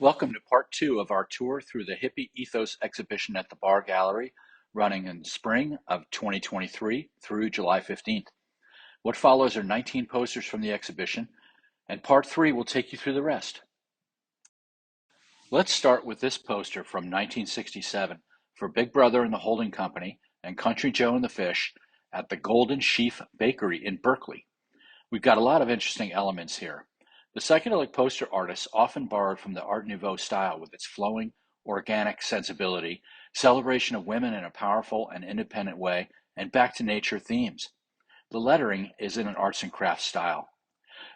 Welcome to part two of our tour through the Hippie Ethos Exhibition at the Bahr Gallery, running in spring of 2023 through July 15th. What follows are 19 posters from the exhibition, and part three will take you through the rest. Let's start with this poster from 1967 for Big Brother and the Holding Company and Country Joe and the Fish at the Golden Sheaf Bakery in Berkeley. We've got a lot of interesting elements here. The psychedelic poster artists often borrowed from the Art Nouveau style with its flowing, organic sensibility, celebration of women in a powerful and independent way, and back to nature themes. The lettering is in an arts and crafts style.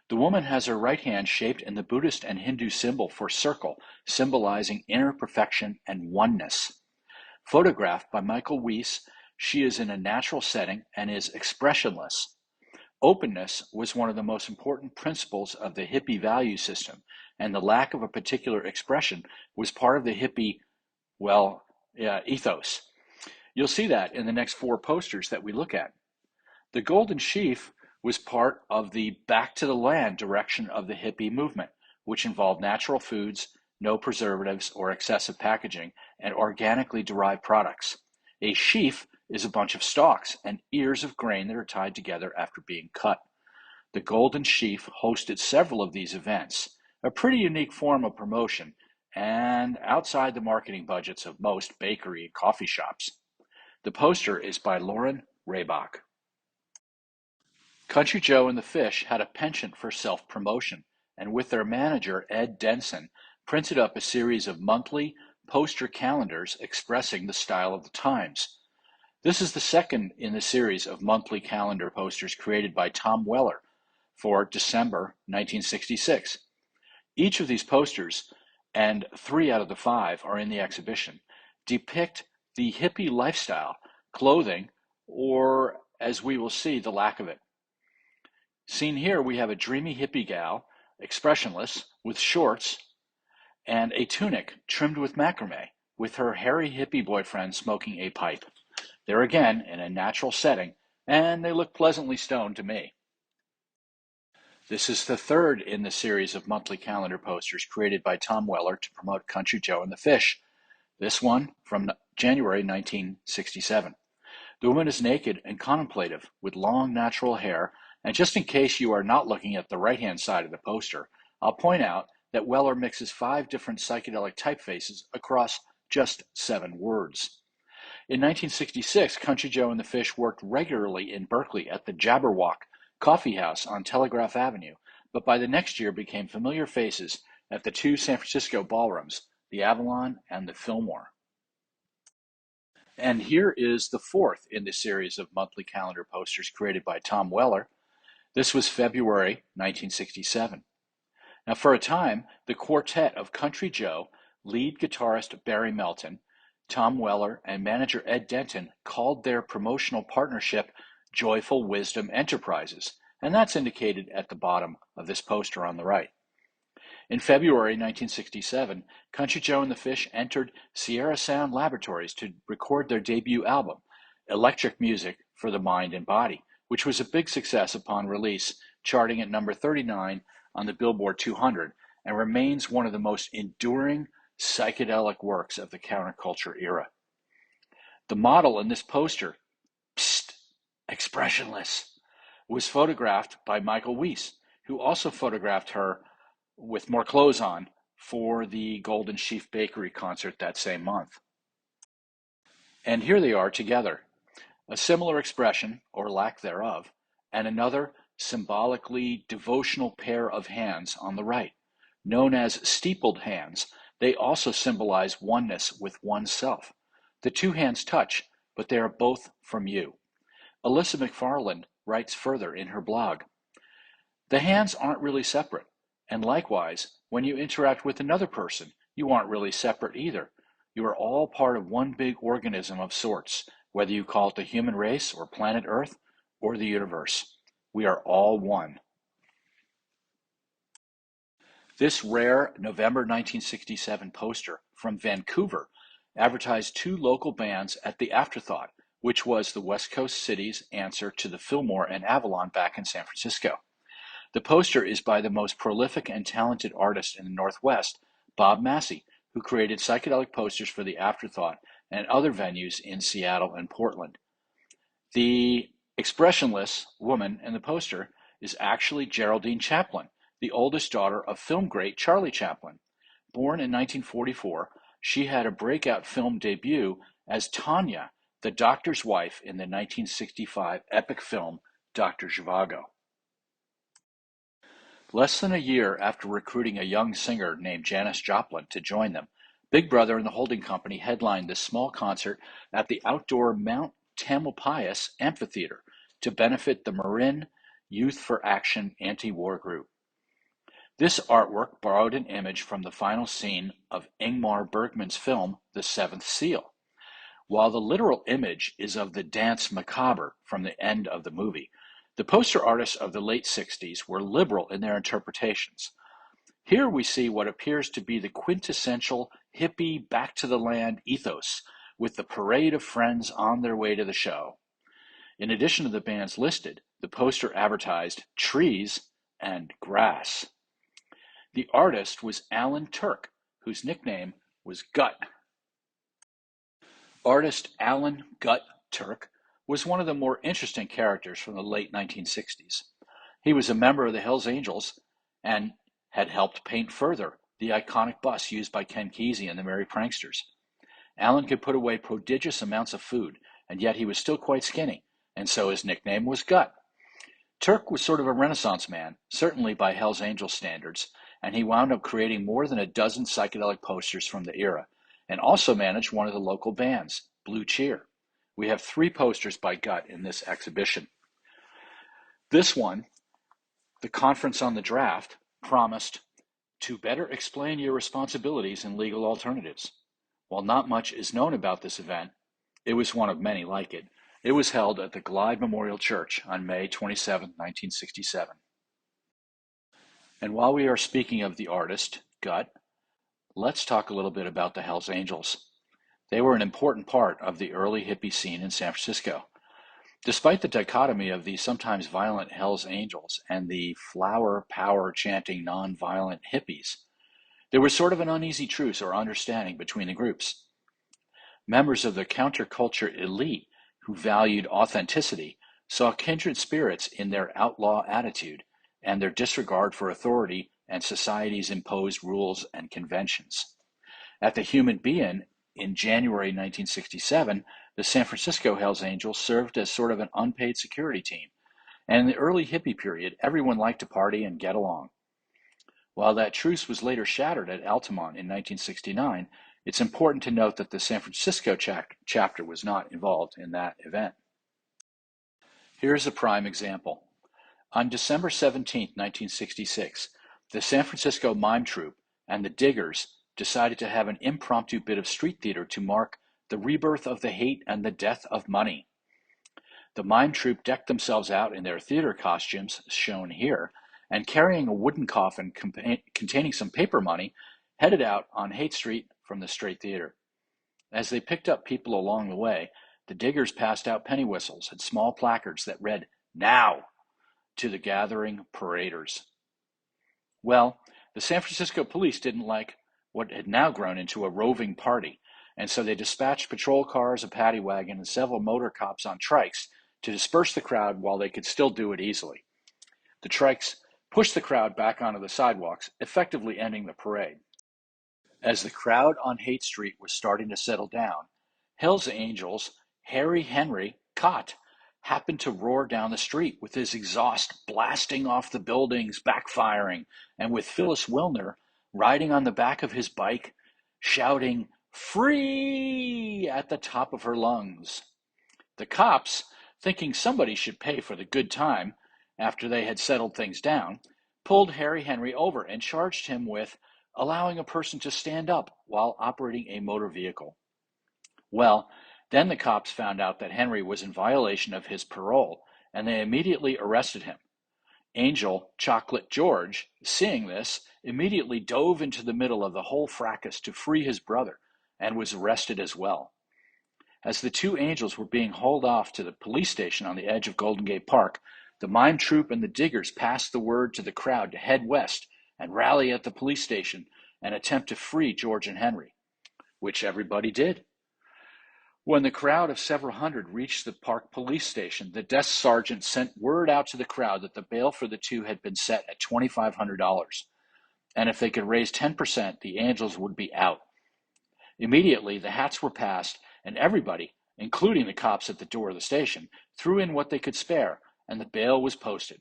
The woman has her right hand shaped in the Buddhist and Hindu symbol for circle, symbolizing inner perfection and oneness. Photographed by Michael Weiss, she is in a natural setting and is expressionless. Openness was one of the most important principles of the hippie value system, and the lack of a particular expression was part of the hippie, ethos. You'll see that in the next four posters that we look at. The Golden Sheaf was part of the back to the land direction of the hippie movement, which involved natural foods, no preservatives or excessive packaging, and organically derived products. A sheaf is a bunch of stalks and ears of grain that are tied together after being cut. The Golden Sheaf hosted several of these events, a pretty unique form of promotion, and outside the marketing budgets of most bakery and coffee shops. The poster is by Lauren Raybach. Country Joe and the Fish had a penchant for self-promotion, and with their manager, Ed Denson, printed up a series of monthly poster calendars expressing the style of the times. This is the second in the series of monthly calendar posters created by Tom Weller for December 1966. Each of these posters, and 3 out of the 5 are in the exhibition, depict the hippie lifestyle, clothing, or, as we will see, the lack of it. Seen here, we have a dreamy hippie gal, expressionless, with shorts and a tunic trimmed with macrame, with her hairy hippie boyfriend smoking a pipe. They're again in a natural setting, and they look pleasantly stoned to me. This is the third in the series of monthly calendar posters created by Tom Weller to promote Country Joe and the Fish. This one from January 1967. The woman is naked and contemplative with long natural hair, and just in case you are not looking at the right-hand side of the poster, I'll point out that Weller mixes 5 different psychedelic typefaces across just 7 words. In 1966, Country Joe and the Fish worked regularly in Berkeley at the Jabberwock Coffee House on Telegraph Avenue, but by the next year became familiar faces at the 2 San Francisco ballrooms, the Avalon and the Fillmore. And here is the fourth in the series of monthly calendar posters created by Tom Weller. This was February 1967. Now, for a time, the quartet of Country Joe, lead guitarist Barry Melton, Tom Weller, and manager Ed Denton called their promotional partnership Joyful Wisdom Enterprises, and that's indicated at the bottom of this poster on the right. In February 1967, Country Joe and the Fish entered Sierra Sound Laboratories to record their debut album, Electric Music for the Mind and Body, which was a big success upon release, charting at number 39 on the Billboard 200, and remains one of the most enduring psychedelic works of the counterculture era. The model in this poster, expressionless, was photographed by Michael Weiss, who also photographed her with more clothes on for the Golden Sheaf Bakery concert that same month. And here they are together, a similar expression, or lack thereof, and another symbolically devotional pair of hands on the right. Known as steepled hands, they also symbolize oneness with oneself. The 2 hands touch, but they are both from you. Alyssa McFarland writes further in her blog, "The hands aren't really separate, and likewise, when you interact with another person, you aren't really separate either. You are all part of one big organism of sorts, whether you call it the human race or planet Earth or the universe. We are all one." This rare November 1967 poster from Vancouver advertised 2 local bands at the Afterthought, which was the West Coast city's answer to the Fillmore and Avalon back in San Francisco. The poster is by the most prolific and talented artist in the Northwest, Bob Massey, who created psychedelic posters for the Afterthought and other venues in Seattle and Portland. The expressionless woman in the poster is actually Geraldine Chaplin, the oldest daughter of film great Charlie Chaplin. Born in 1944, she had a breakout film debut as Tanya, the doctor's wife in the 1965 epic film Dr. Zhivago. Less than a year after recruiting a young singer named Janis Joplin to join them, Big Brother and the holding company headlined this small concert at the outdoor Mount Tamalpais Amphitheater to benefit the Marin Youth for Action anti-war group. This artwork borrowed an image from the final scene of Ingmar Bergman's film The Seventh Seal. While the literal image is of the Danse Macabre from the end of the movie, the poster artists of the late 60s were liberal in their interpretations. Here we see what appears to be the quintessential hippie back-to-the-land ethos, with the parade of friends on their way to the show. In addition to the bands listed, the poster advertised trees and grass. The artist was Alan Turk, whose nickname was Gut. Artist Alan Gut Turk was one of the more interesting characters from the late 1960s. He was a member of the Hells Angels and had helped paint further the iconic bus used by Ken Kesey and the Merry Pranksters. Alan could put away prodigious amounts of food, and yet he was still quite skinny, and so his nickname was Gut. Turk was sort of a Renaissance man, certainly by Hells Angels standards, and he wound up creating more than a dozen psychedelic posters from the era, and also managed one of the local bands, Blue Cheer. We have 3 posters by Gut in this exhibition. This one, the Conference on the Draft, promised to better explain your responsibilities and legal alternatives. While not much is known about this event, it was one of many like it. It was held at the Glide Memorial Church on May 27, 1967. And while we are speaking of the artist, Gut, let's talk a little bit about the Hells Angels. They were an important part of the early hippie scene in San Francisco. Despite the dichotomy of the sometimes violent Hells Angels and the flower power chanting non-violent hippies, there was sort of an uneasy truce or understanding between the groups. Members of the counterculture elite who valued authenticity saw kindred spirits in their outlaw attitude and their disregard for authority and society's imposed rules and conventions. At the Human Being, in January 1967, the San Francisco Hells Angels served as sort of an unpaid security team, and in the early hippie period, everyone liked to party and get along. While that truce was later shattered at Altamont in 1969, it's important to note that the San Francisco chapter was not involved in that event. Here's a prime example. On December 17, 1966, the San Francisco Mime Troupe and the Diggers decided to have an impromptu bit of street theater to mark the rebirth of the hate and the death of money. The mime troupe decked themselves out in their theater costumes, shown here, and carrying a wooden coffin containing some paper money, headed out on Haight Street from the Straight Theater. As they picked up people along the way, the Diggers passed out penny whistles and small placards that read, "Now!" to the gathering paraders. Well, the San Francisco police didn't like what had now grown into a roving party, and so they dispatched patrol cars, a paddy wagon, and several motor cops on trikes to disperse the crowd while they could still do it easily. The trikes pushed the crowd back onto the sidewalks, effectively ending the parade. As the crowd on Haight Street was starting to settle down, Hells Angels' Harry Henry Cott happened to roar down the street with his exhaust blasting off the buildings, backfiring, and with Phyllis Wilner riding on the back of his bike, shouting, "Free!" at the top of her lungs. The cops, thinking somebody should pay for the good time after they had settled things down, pulled Harry Henry over and charged him with allowing a person to stand up while operating a motor vehicle. Well, then the cops found out that Henry was in violation of his parole, and they immediately arrested him. Angel Chocolate George, seeing this, immediately dove into the middle of the whole fracas to free his brother, and was arrested as well. As the 2 angels were being hauled off to the police station on the edge of Golden Gate Park, the mime troupe and the Diggers passed the word to the crowd to head west and rally at the police station and attempt to free George and Henry, which everybody did. When the crowd of several hundred reached the park police station, the desk sergeant sent word out to the crowd that the bail for the two had been set at $2,500, and if they could raise 10%, the Angels would be out. Immediately, the hats were passed, and everybody, including the cops at the door of the station, threw in what they could spare, and the bail was posted.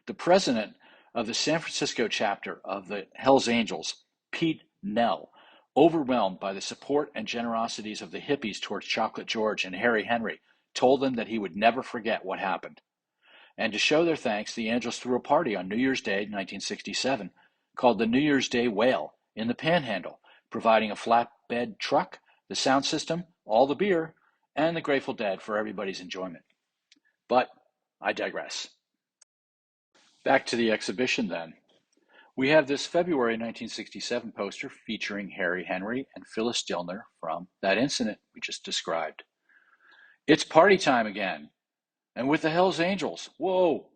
The president of the San Francisco chapter of the Hells Angels, Pete Nell, overwhelmed by the support and generosities of the hippies towards Chocolate George and Harry Henry, told them that he would never forget what happened. And to show their thanks, the Angels threw a party on New Year's Day, 1967, called the New Year's Day Whale in the Panhandle, providing a flatbed truck, the sound system, all the beer, and the Grateful Dead for everybody's enjoyment. But I digress. Back to the exhibition then. We have this February 1967 poster featuring Harry Henry and Phyllis Dillner from that incident we just described. It's party time again, and with the Hells Angels. Whoa!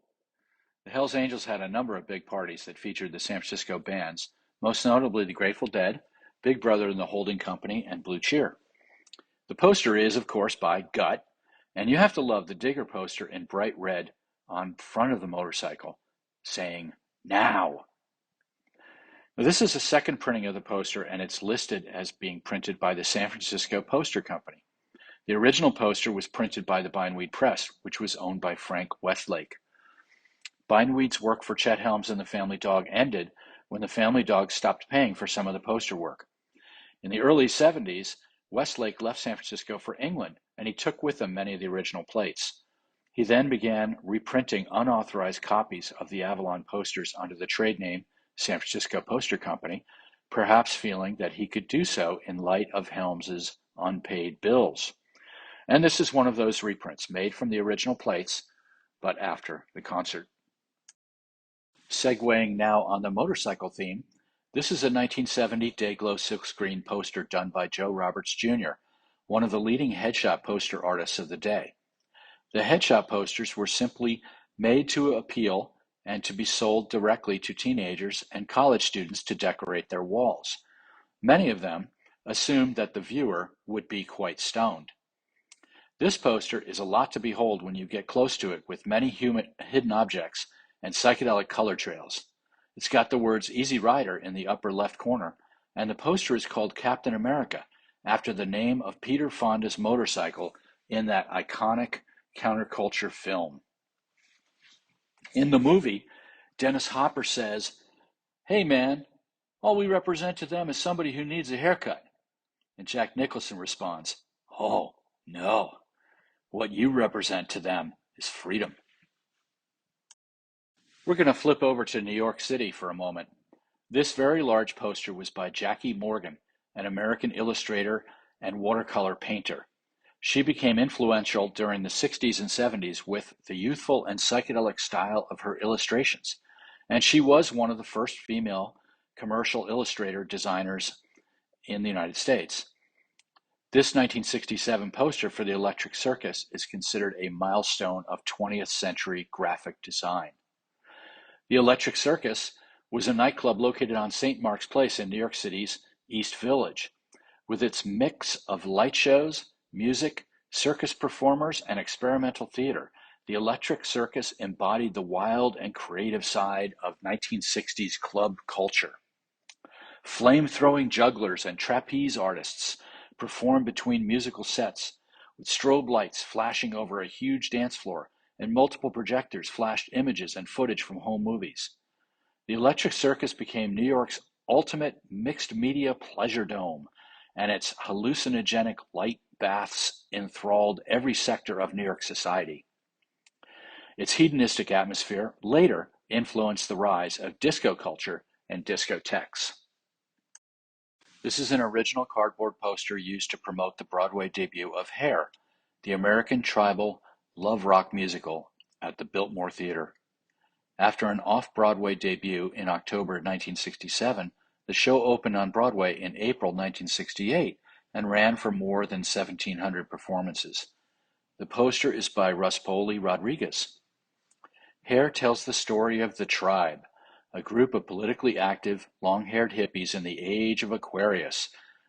The Hells Angels had a number of big parties that featured the San Francisco bands, most notably the Grateful Dead, Big Brother and the Holding Company, and Blue Cheer. The poster is, of course, by Gut, and you have to love the Digger poster in bright red on front of the motorcycle, saying, "Now." Now, this is a second printing of the poster, and it's listed as being printed by the San Francisco Poster Company. The original poster was printed by the Bindweed Press, which was owned by Frank Westlake. Bindweed's work for Chet Helms and the Family Dog ended when the Family Dog stopped paying for some of the poster work. In the early 70s, Westlake left San Francisco for England, and he took with him many of the original plates. He then began reprinting unauthorized copies of the Avalon posters under the trade name San Francisco Poster Company, perhaps feeling that he could do so in light of Helms's unpaid bills. And this is one of those reprints made from the original plates, but after the concert. Segueing now on the motorcycle theme, this is a 1970 Dayglow silkscreen poster done by Joe Roberts Jr., one of the leading headshot poster artists of the day. The headshot posters were simply made to appeal and to be sold directly to teenagers and college students to decorate their walls. Many of them assumed that the viewer would be quite stoned. This poster is a lot to behold when you get close to it, with many hidden objects and psychedelic color trails. It's got the words Easy Rider in the upper left corner, and the poster is called Captain America, after the name of Peter Fonda's motorcycle in that iconic counterculture film. In the movie, Dennis Hopper says, "Hey man, all we represent to them is somebody who needs a haircut." And Jack Nicholson responds, "Oh, no. What you represent to them is freedom." We're going to flip over to New York City for a moment. This very large poster was by Jackie Morgan, an American illustrator and watercolor painter. She became influential during the 60s and 70s with the youthful and psychedelic style of her illustrations, and she was one of the first female commercial illustrator designers in the United States. This 1967 poster for the Electric Circus is considered a milestone of 20th century graphic design. The Electric Circus was a nightclub located on St. Mark's Place in New York City's East Village. With its mix of light shows, music, circus performers, and experimental theater, the Electric Circus embodied the wild and creative side of 1960s club culture. Flame-throwing jugglers and trapeze artists performed between musical sets, with strobe lights flashing over a huge dance floor, and multiple projectors flashed images and footage from home movies. The Electric Circus became New York's ultimate mixed media pleasure dome, and its hallucinogenic light baths enthralled every sector of New York society. Its hedonistic atmosphere later influenced the rise of disco culture and discotheques. This is an original cardboard poster used to promote the Broadway debut of Hair, the American tribal love rock musical at the Biltmore Theater. After an off-Broadway debut in October 1967, the show opened on Broadway in April 1968 and ran for more than 1,700 performances. The poster is by Ruspoli Rodriguez. Hair tells the story of the tribe, a group of politically active, long-haired hippies in the age of Aquarius,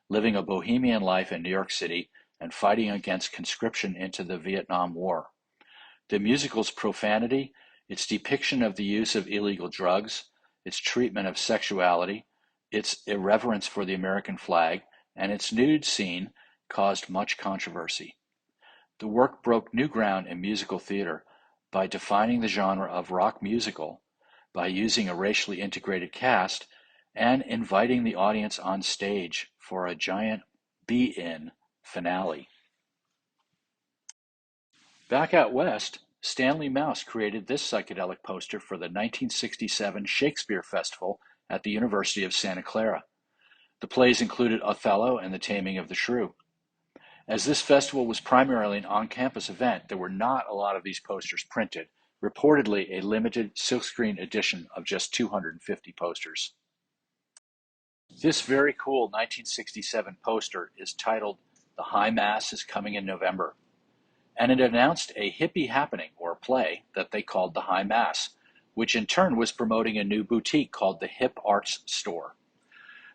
living a bohemian life in New York City and fighting against conscription into the Vietnam War. The musical's profanity, its depiction of the use of illegal drugs, its treatment of sexuality, its irreverence for the American flag, and its nude scene caused much controversy. The work broke new ground in musical theater by defining the genre of rock musical, by using a racially integrated cast, and inviting the audience on stage for a giant be-in finale. Back out west, Stanley Mouse created this psychedelic poster for the 1967 Shakespeare Festival at the University of Santa Clara. The plays included Othello and The Taming of the Shrew. As this festival was primarily an on-campus event, there were not a lot of these posters printed, reportedly a limited silkscreen edition of just 250 posters. This very cool 1967 poster is titled "The High Mass is Coming in November," and it announced a hippie happening, or play, that they called the High Mass, which in turn was promoting a new boutique called the Hip Arts Store.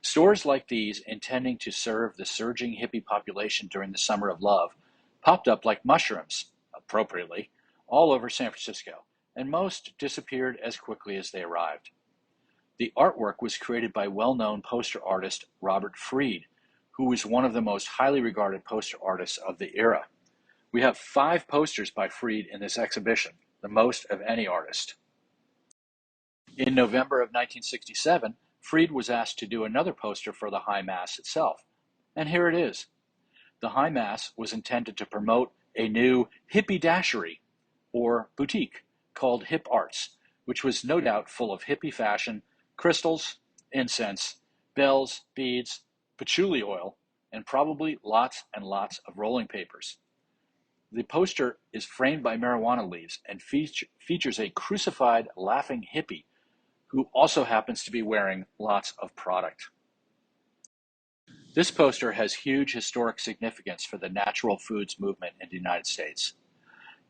Stores like these, intending to serve the surging hippie population during the Summer of Love, popped up like mushrooms, appropriately, all over San Francisco, and most disappeared as quickly as they arrived. The artwork was created by well-known poster artist Robert Fried, who was one of the most highly regarded poster artists of the era. We have 5 posters by Fried in this exhibition, the most of any artist. In November of 1967, Fried was asked to do another poster for the High Mass itself, and here it is. The High Mass was intended to promote a new hippie dashery, or boutique, called Hip Arts, which was no doubt full of hippie fashion, crystals, incense, bells, beads, patchouli oil, and probably lots and lots of rolling papers. The poster is framed by marijuana leaves and features a crucified, laughing hippie who also happens to be wearing lots of product. This poster has huge historic significance for the natural foods movement in the United States.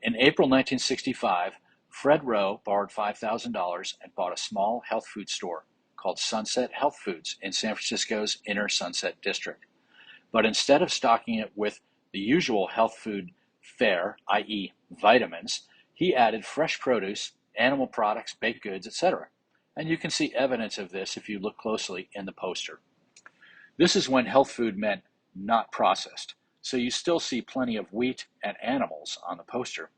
In April 1965, Fred Rowe borrowed $5,000 and bought a small health food store called Sunset Health Foods in San Francisco's Inner Sunset District. But instead of stocking it with the usual health food fare, i.e. vitamins, he added fresh produce, animal products, baked goods, etc. And you can see evidence of this if you look closely in the poster. This is when health food meant not processed, so you still see plenty of wheat and animals on the poster.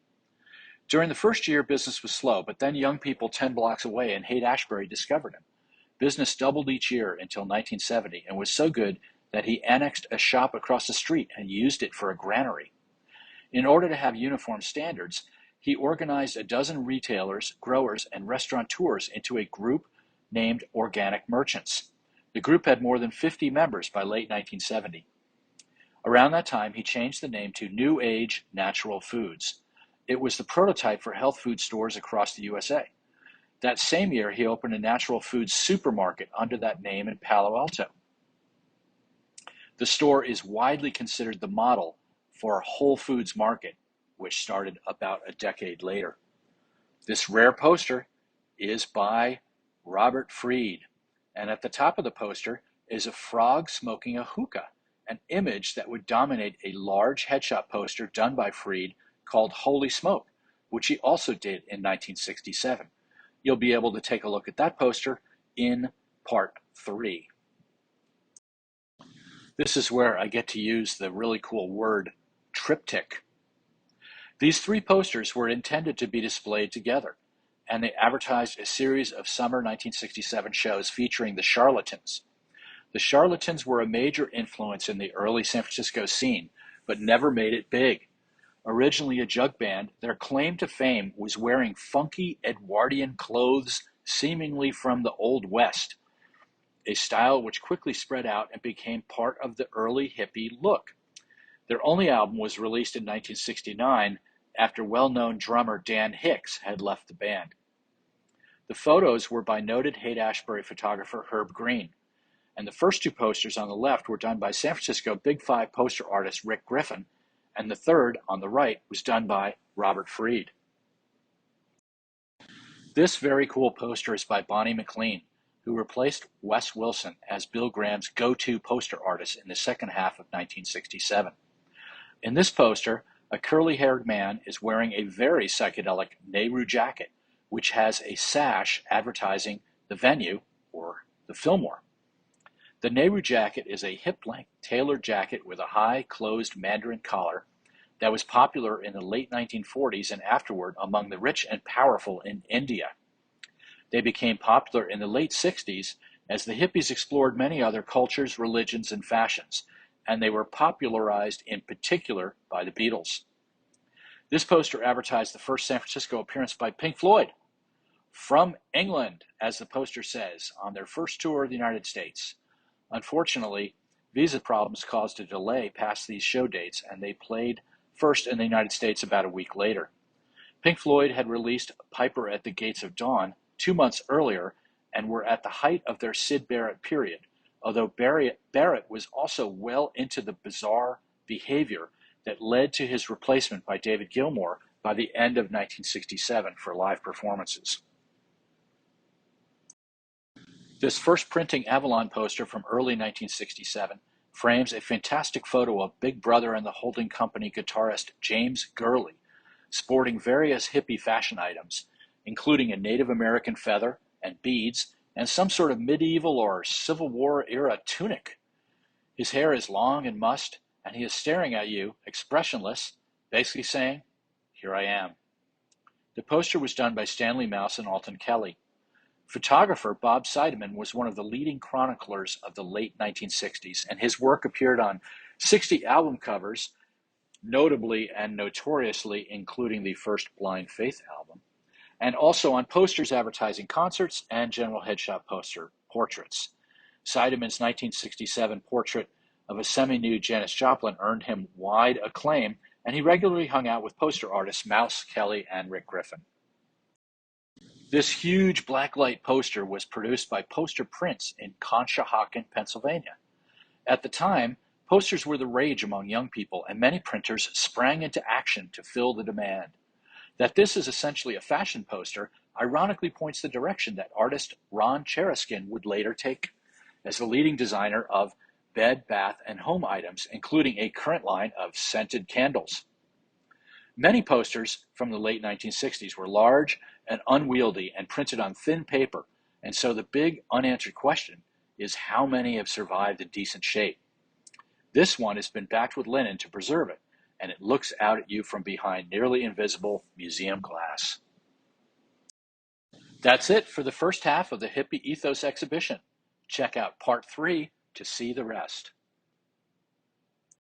During the first year, business was slow, but then young people 10 blocks away in Haight-Ashbury discovered him. Business doubled each year until 1970 and was so good that he annexed a shop across the street and used it for a granary. In order to have uniform standards, he organized a dozen retailers, growers, and restaurateurs into a group named Organic Merchants. The group had more than 50 members by late 1970. Around that time, he changed the name to New Age Natural Foods. It was the prototype for health food stores across the USA. That same year, he opened a natural foods supermarket under that name in Palo Alto. The store is widely considered the model for Whole Foods Market, which started about a decade later. This rare poster is by Robert Fried, and at the top of the poster is a frog smoking a hookah, an image that would dominate a large headshot poster done by Fried called Holy Smoke, which he also did in 1967. You'll be able to take a look at that poster in part 3. This is where I get to use the really cool word triptych. These 3 posters were intended to be displayed together, and they advertised a series of summer 1967 shows featuring the Charlatans. The Charlatans were a major influence in the early San Francisco scene, but never made it big. Originally a jug band, their claim to fame was wearing funky Edwardian clothes seemingly from the Old West, a style which quickly spread out and became part of the early hippie look. Their only album was released in 1969 after well-known drummer Dan Hicks had left the band. The photos were by noted Haight-Ashbury photographer Herb Green, and the first 2 posters on the left were done by San Francisco Big Five poster artist Rick Griffin, and the third, on the right, was done by Robert Fried. This very cool poster is by Bonnie McLean, who replaced Wes Wilson as Bill Graham's go-to poster artist in the second half of 1967. In this poster, a curly-haired man is wearing a very psychedelic Nehru jacket, which has a sash advertising the venue, or the Fillmore. The Nehru jacket is a hip-length tailored jacket with a high, closed mandarin collar that was popular in the late 1940s and afterward among the rich and powerful in India. They became popular in the late 60s as the hippies explored many other cultures, religions, and fashions, and they were popularized in particular by the Beatles. This poster advertised the first San Francisco appearance by Pink Floyd, from England, as the poster says, on their first tour of the United States. Unfortunately, visa problems caused a delay past these show dates, and they played first in the United States about a week later. Pink Floyd had released Piper at the Gates of Dawn 2 months earlier and were at the height of their Syd Barrett period, although Barrett was also well into the bizarre behavior that led to his replacement by David Gilmour by the end of 1967 for live performances. This first printing Avalon poster from early 1967 frames a fantastic photo of Big Brother and the Holding Company guitarist James Gurley, sporting various hippie fashion items, including a Native American feather and beads and some sort of medieval or Civil War era tunic. His hair is long and mussed, and he is staring at you, expressionless, basically saying, "Here I am." The poster was done by Stanley Mouse and Alton Kelly. Photographer Bob Seidemann was one of the leading chroniclers of the late 1960s, and his work appeared on 60 album covers, notably and notoriously including the first Blind Faith album, and also on posters advertising concerts and general headshot poster portraits. Seidemann's 1967 portrait of a semi-nude Janis Joplin earned him wide acclaim, and he regularly hung out with poster artists Mouse, Kelly, and Rick Griffin. This huge blacklight poster was produced by Poster Prints in Conshohocken, Pennsylvania. At the time, posters were the rage among young people, and many printers sprang into action to fill the demand. That this is essentially a fashion poster ironically points the direction that artist Ron Cheraskin would later take as the leading designer of bed, bath, and home items, including a current line of scented candles. Many posters from the late 1960s were large and unwieldy and printed on thin paper, and so the big unanswered question is how many have survived in decent shape. This one has been backed with linen to preserve it, and it looks out at you from behind nearly invisible museum glass. That's it for the first half of the Hippie Ethos Exhibition. Check out Part 3 to see the rest.